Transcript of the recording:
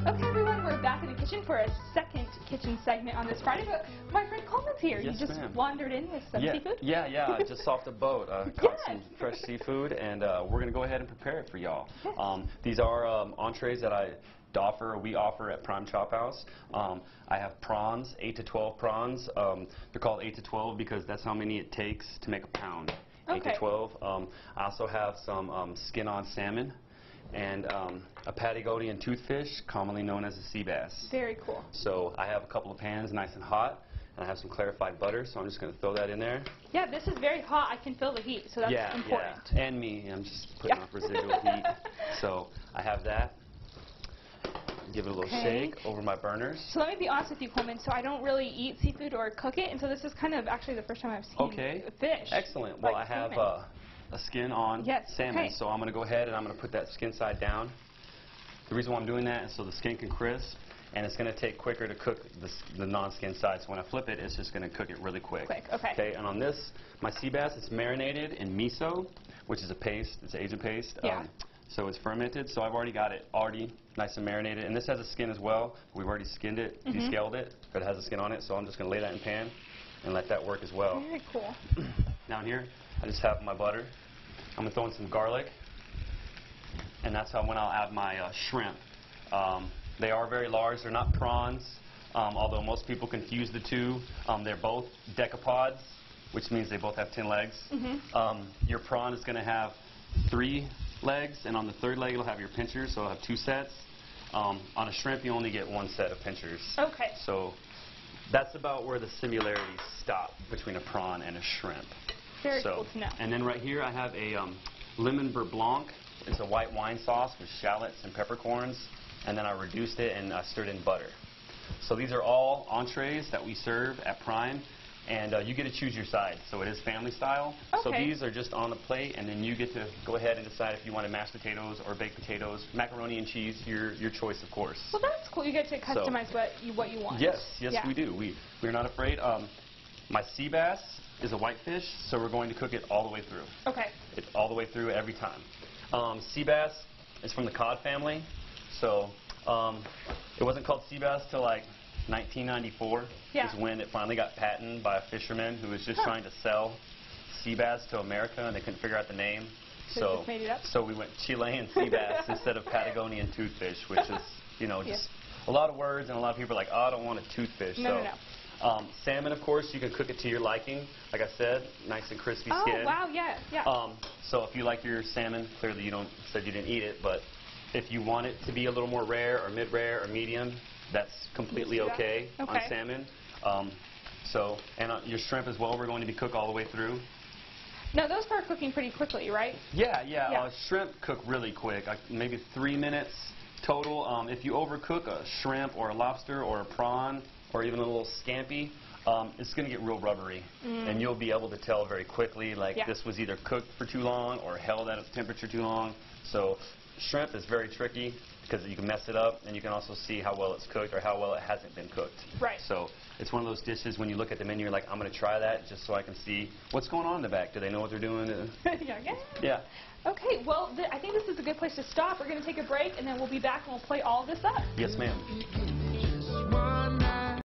Okay, everyone, we're back in the kitchen for a second kitchen segment on this Friday, but my friend Coleman's here. Yes, you just ma'am. wandered in with some seafood? Yeah, I just off the boat, caught some fresh seafood, and we're going to go ahead and prepare it for y'all. Yes. These are entrees that we offer at Prime Chop House. I have prawns, 8 to 12 prawns. They're called 8 to 12 because that's how many it takes to make a pound. Okay. 8 to 12. I also have some skin-on salmon and a Patagonian toothfish, commonly known as a sea bass. Very cool. So I have a couple of pans nice and hot, and I have some clarified butter, so I'm just going to throw that in there. Yeah, this is very hot. I can feel the heat, so that's important. Yeah, and me. I'm just putting off residual heat. So I have that. Give it a little shake over my burners. So let me be honest with you, Coleman. So I don't really eat seafood or cook it, and so this is kind of actually the first time I've seen fish. Excellent. Well, I have a skin on salmon, so I'm going to go ahead and I'm going to put that skin side down. The reason why I'm doing that is so the skin can crisp, and it's going to take quicker to cook the non-skin side. So when I flip it, it's just going to cook it really quick. Okay. And on this, my sea bass, it's marinated in miso, which is a paste. It's an Asian paste. Yeah. So it's fermented, so I've already got it nice and marinated. And this has a skin as well. We've already skinned it, descaled it, but it has a skin on it, so I'm just going to lay that in pan and let that work as well. Very cool. Down here, I just have my butter. I'm going to throw in some garlic, and that's when I'll add my shrimp. They are very large. They're not prawns, although most people confuse the two. They're both decapods, which means they both have 10 legs. Your prawn is going to have 3 legs, and on the 3rd leg it'll have your pinchers, so it'll have 2 sets. On a shrimp you only get 1 set of pinchers. Okay. So that's about where the similarities stop between a prawn and a shrimp. Very cool to know. And then right here I have a lemon beurre blanc. It's a white wine sauce with shallots and peppercorns, and then I reduced it and stirred in butter. So these are all entrees that we serve at Prime. And you get to choose your side, so it is family style. So these are just on the plate, and then you get to go ahead and decide if you wanted mashed potatoes or baked potatoes, macaroni and cheese, your choice, of course. Well, that's cool. You get to customize what you want. Yes, we do. We're not afraid. My sea bass is a whitefish, so we're going to cook it all the way through. Okay. It's all the way through every time. Sea bass is from the cod family, so it wasn't called sea bass till like 1994 is when it finally got patented by a fisherman who was just trying to sell sea bass to America, and they couldn't figure out the name. So we went Chilean sea bass instead of Patagonian toothfish, which is, just a lot of words, and a lot of people are like, oh, I don't want a toothfish. No. Salmon, of course, you can cook it to your liking. Like I said, nice and crispy skin. Oh, wow, yeah. So if you like your salmon, clearly you said you didn't eat it, but if you want it to be a little more rare or mid-rare or medium, that's completely okay on salmon. And your shrimp as well, we're going to be cooked all the way through. Now, those start cooking pretty quickly, right? Yeah. Shrimp cook really quick, maybe 3 minutes total. If you overcook a shrimp or a lobster or a prawn or even a little scampi, it's going to get real rubbery. And you'll be able to tell very quickly, this was either cooked for too long or held at a temperature too long. So shrimp is very tricky because you can mess it up, and you can also see how well it's cooked or how well it hasn't been cooked. Right. So it's one of those dishes when you look at the menu, you're like, I'm going to try that just so I can see what's going on in the back. Do they know what they're doing? Yeah. Okay, well, I think this is a good place to stop. We're going to take a break, and then we'll be back and we'll play all this up. Yes, ma'am.